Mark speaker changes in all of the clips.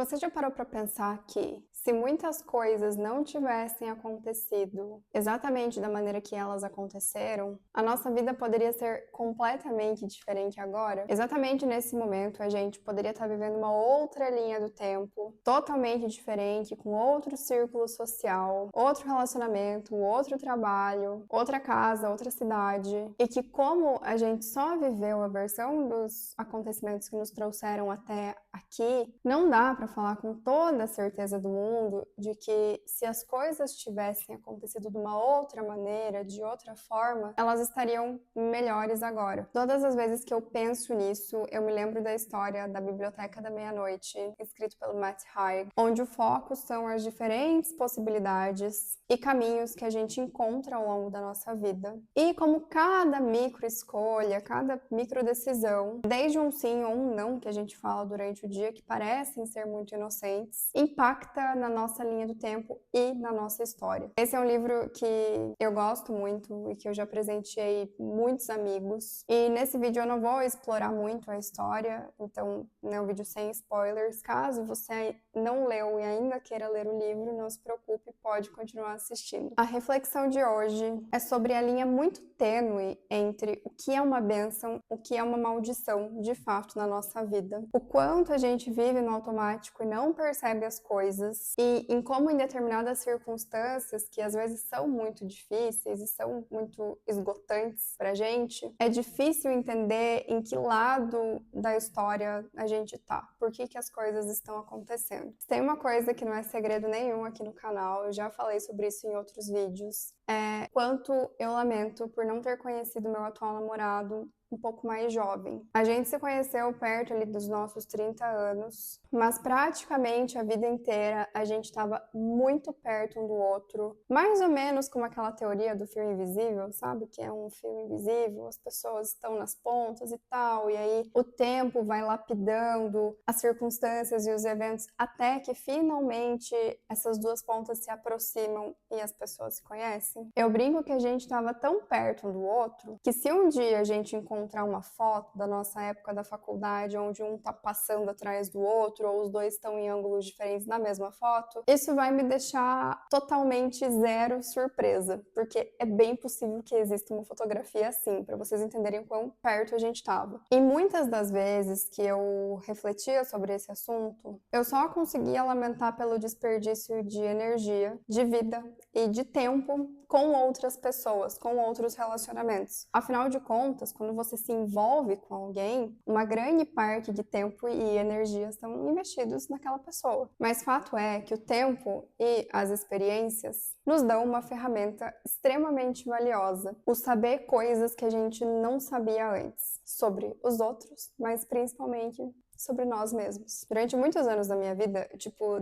Speaker 1: Você já parou para pensar que, se muitas coisas não tivessem acontecido exatamente da maneira que elas aconteceram, a nossa vida poderia ser completamente diferente agora? Exatamente nesse momento, a gente poderia estar vivendo uma outra linha do tempo, totalmente diferente, com outro círculo social, outro relacionamento, outro trabalho, outra casa, outra cidade, e que, como a gente só viveu a versão dos acontecimentos que nos trouxeram até aqui, não dá para falar com toda a certeza do mundo de que, se as coisas tivessem acontecido de uma outra maneira, de outra forma, elas estariam melhores agora. Todas as vezes que eu penso nisso, eu me lembro da história da Biblioteca da Meia-Noite, escrito pelo Matt Haig, onde o foco são as diferentes possibilidades e caminhos que a gente encontra ao longo da nossa vida. E como cada micro escolha, cada micro decisão, desde um sim ou um não que a gente fala durante o dia, que parecem ser muito inocentes, impacta na nossa linha do tempo e na nossa história. Esse é um livro que eu gosto muito e que eu já presenteei muitos amigos. E nesse vídeo eu não vou explorar muito a história, então é um vídeo sem spoilers. Caso você não leu e ainda queira ler o livro, não se preocupe, pode continuar assistindo. A reflexão de hoje é sobre a linha muito tênue entre o que é uma bênção, o que é uma maldição, de fato, na nossa vida. O quanto a gente vive no automático e não percebe as coisas, e em como, em determinadas circunstâncias que às vezes são muito difíceis e são muito esgotantes pra gente, é difícil entender em que lado da história a gente tá, por que as coisas estão acontecendo. Tem uma coisa que não é segredo nenhum aqui no canal, eu já falei sobre isso em outros vídeos, quanto eu lamento por não ter conhecido meu atual namorado um pouco mais jovem. A gente se conheceu perto ali dos nossos 30 anos, mas praticamente a vida inteira a gente estava muito perto um do outro, mais ou menos como aquela teoria do fio invisível, sabe? Que é um fio invisível, as pessoas estão nas pontas e tal, e aí o tempo vai lapidando as circunstâncias e os eventos até que finalmente essas duas pontas se aproximam e as pessoas se conhecem. Eu brinco que a gente estava tão perto um do outro que, se um dia a gente encontrar uma foto da nossa época da faculdade onde um tá passando atrás do outro ou os dois estão em ângulos diferentes na mesma foto, isso vai me deixar totalmente zero surpresa, porque é bem possível que exista uma fotografia assim, para vocês entenderem o quão perto a gente estava. E muitas das vezes que eu refletia sobre esse assunto, eu só conseguia lamentar pelo desperdício de energia, de vida e de tempo com outras pessoas, com outros relacionamentos. Afinal de contas, quando você se envolve com alguém, uma grande parte de tempo e energia são investidos naquela pessoa. Mas fato é que o tempo e as experiências nos dão uma ferramenta extremamente valiosa: o saber coisas que a gente não sabia antes sobre os outros, mas principalmente sobre nós mesmos. Durante muitos anos da minha vida,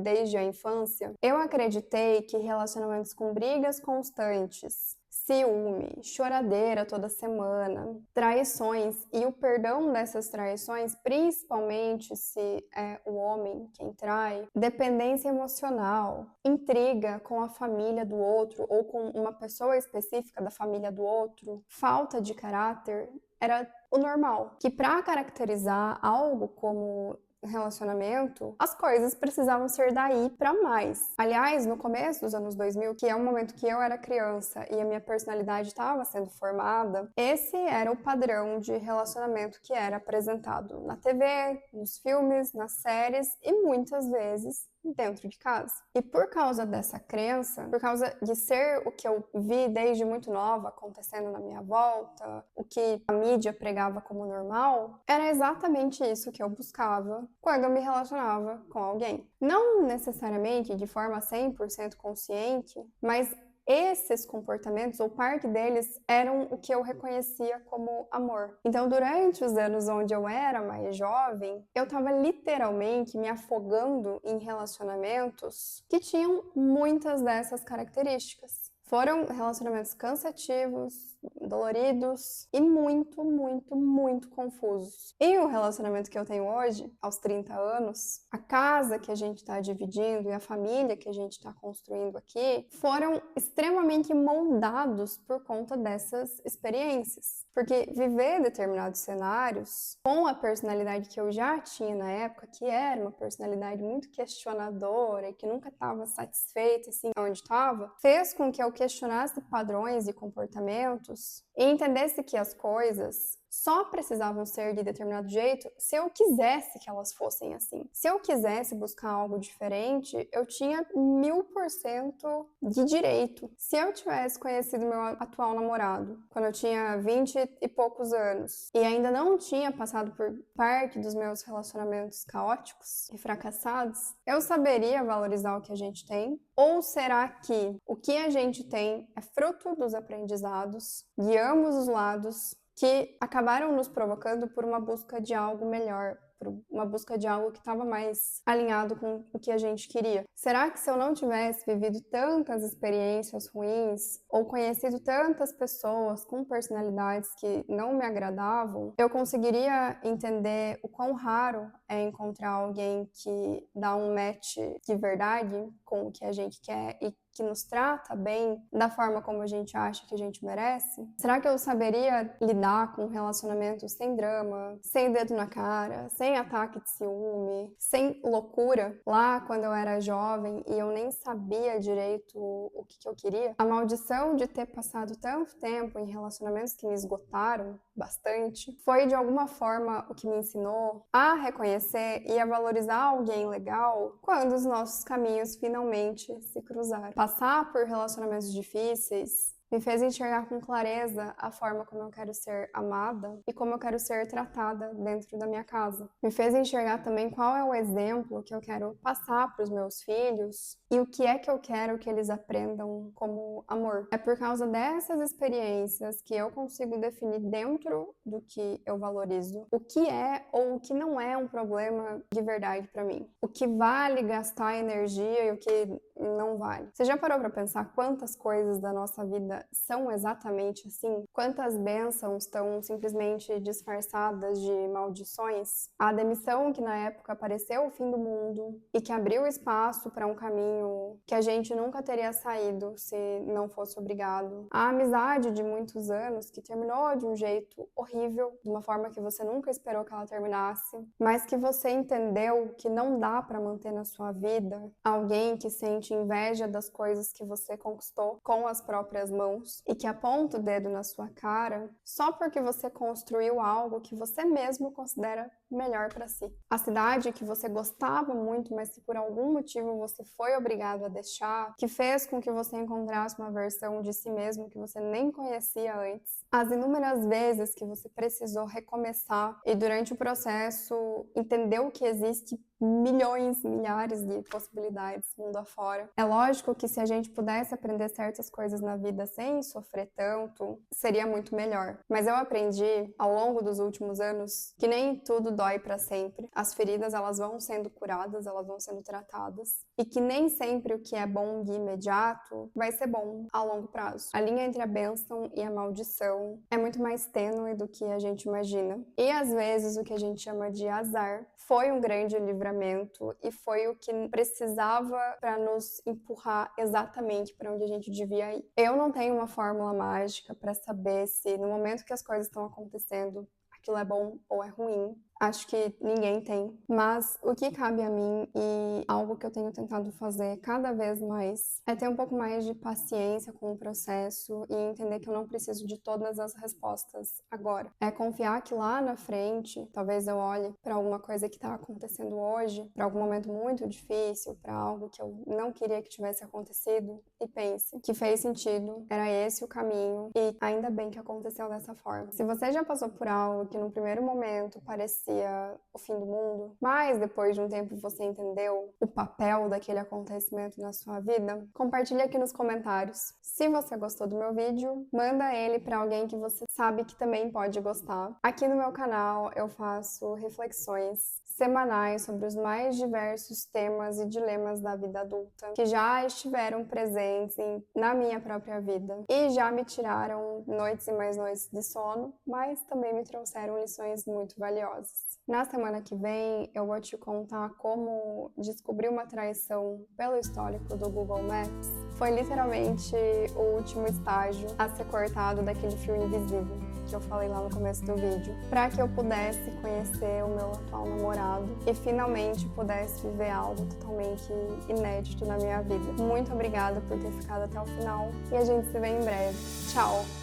Speaker 1: desde a infância, eu acreditei que relacionamentos com brigas constantes, ciúme, choradeira toda semana, traições e o perdão dessas traições, principalmente se é o homem quem trai, dependência emocional, intriga com a família do outro ou com uma pessoa específica da família do outro, falta de caráter, era o normal. Que para caracterizar algo como relacionamento, as coisas precisavam ser daí para mais. Aliás, no começo dos anos 2000, que é um momento que eu era criança e a minha personalidade estava sendo formada, esse era o padrão de relacionamento que era apresentado na TV, nos filmes, nas séries e muitas vezes dentro de casa. E por causa dessa crença, por causa de ser o que eu vi desde muito nova acontecendo na minha volta, o que a mídia pregava como normal, era exatamente isso que eu buscava quando eu me relacionava com alguém. Não necessariamente de forma 100% consciente, mas esses comportamentos, ou parte deles, eram o que eu reconhecia como amor. Então, durante os anos onde eu era mais jovem, eu estava literalmente me afogando em relacionamentos que tinham muitas dessas características. Foram relacionamentos cansativos, doloridos e muito, muito, muito confusos. E o relacionamento que eu tenho hoje, aos 30 anos, a casa que a gente está dividindo e a família que a gente está construindo aqui, foram extremamente moldados por conta dessas experiências. Porque viver determinados cenários, com a personalidade que eu já tinha na época, que era uma personalidade muito questionadora e que nunca estava satisfeita assim onde estava, fez com que eu questionasse padrões e comportamentos e entendesse que as coisas só precisavam ser de determinado jeito se eu quisesse que elas fossem assim. Se eu quisesse buscar algo diferente, eu tinha 1000% de direito. Se eu tivesse conhecido meu atual namorado quando eu tinha 20 e poucos anos e ainda não tinha passado por parte dos meus relacionamentos caóticos e fracassados, eu saberia valorizar o que a gente tem? Ou será que o que a gente tem é fruto dos aprendizados de ambos os lados que acabaram nos provocando por uma busca de algo melhor, por uma busca de algo que estava mais alinhado com o que a gente queria? Será que se eu não tivesse vivido tantas experiências ruins ou conhecido tantas pessoas com personalidades que não me agradavam, eu conseguiria entender o quão raro é encontrar alguém que dá um match de verdade com o que a gente quer e que nos trata bem da forma como a gente acha que a gente merece? Será que eu saberia lidar com um relacionamento sem drama, sem dedo na cara, sem ataque de ciúme, sem loucura lá quando eu era jovem e eu nem sabia direito o que eu queria? A maldição de ter passado tanto tempo em relacionamentos que me esgotaram bastante foi de alguma forma o que me ensinou a reconhecer e a valorizar alguém legal quando os nossos caminhos finalmente se cruzaram. Passar por relacionamentos difíceis me fez enxergar com clareza a forma como eu quero ser amada e como eu quero ser tratada dentro da minha casa. Me fez enxergar também qual é o exemplo que eu quero passar para os meus filhos e o que é que eu quero que eles aprendam como amor. É por causa dessas experiências que eu consigo definir dentro do que eu valorizo o que é ou o que não é um problema de verdade para mim. O que vale gastar energia e o que não vale. Você já parou para pensar quantas coisas da nossa vida são exatamente assim? Quantas bênçãos estão simplesmente disfarçadas de maldições? A demissão que na época pareceu o fim do mundo e que abriu espaço para um caminho que a gente nunca teria saído se não fosse obrigado. A amizade de muitos anos que terminou de um jeito horrível, de uma forma que você nunca esperou que ela terminasse, mas que você entendeu que não dá para manter na sua vida. Alguém que sente inveja das coisas que você conquistou com as próprias mãos e que aponta o dedo na sua cara só porque você construiu algo que você mesmo considera melhor para si. A cidade que você gostava muito, mas que por algum motivo você foi obrigado a deixar, que fez com que você encontrasse uma versão de si mesmo que você nem conhecia antes. As inúmeras vezes que você precisou recomeçar e durante o processo entendeu que existe milhões, milhares de possibilidades mundo afora. É lógico que se a gente pudesse aprender certas coisas na vida sem sofrer tanto, seria muito melhor. Mas eu aprendi ao longo dos últimos anos que nem tudo dói para sempre. As feridas, elas vão sendo curadas, elas vão sendo tratadas e que nem sempre o que é bom de imediato vai ser bom a longo prazo. A linha entre a bênção e a maldição é muito mais tênue do que a gente imagina. E às vezes o que a gente chama de azar foi um grande livramento e foi o que precisava para nos empurrar exatamente para onde a gente devia ir. Eu não tenho uma fórmula mágica para saber se no momento que as coisas estão acontecendo aquilo é bom ou é ruim. Acho que ninguém tem, mas o que cabe a mim e algo que eu tenho tentado fazer cada vez mais é ter um pouco mais de paciência com o processo e entender que eu não preciso de todas as respostas agora. É confiar que lá na frente, talvez eu olhe para alguma coisa que está acontecendo hoje, para algum momento muito difícil, para algo que eu não queria que tivesse acontecido e pense que fez sentido, era esse o caminho e ainda bem que aconteceu dessa forma. Se você já passou por algo que no primeiro momento parecia parecia o fim do mundo, mas depois de um tempo você entendeu o papel daquele acontecimento na sua vida? Compartilha aqui nos comentários. Se você gostou do meu vídeo, manda ele para alguém que você sabe que também pode gostar. Aqui no meu canal eu faço reflexões semanais sobre os mais diversos temas e dilemas da vida adulta que já estiveram presentes na minha própria vida e já me tiraram noites e mais noites de sono, mas também me trouxeram lições muito valiosas. Na semana que vem eu vou te contar como descobrir uma traição pelo histórico do Google Maps foi literalmente o último estágio a ser cortado daquele fio invisível que eu falei lá no começo do vídeo, para que eu pudesse conhecer o meu atual namorado e finalmente pudesse viver algo totalmente inédito na minha vida. Muito obrigada por ter ficado até o final e a gente se vê em breve. Tchau!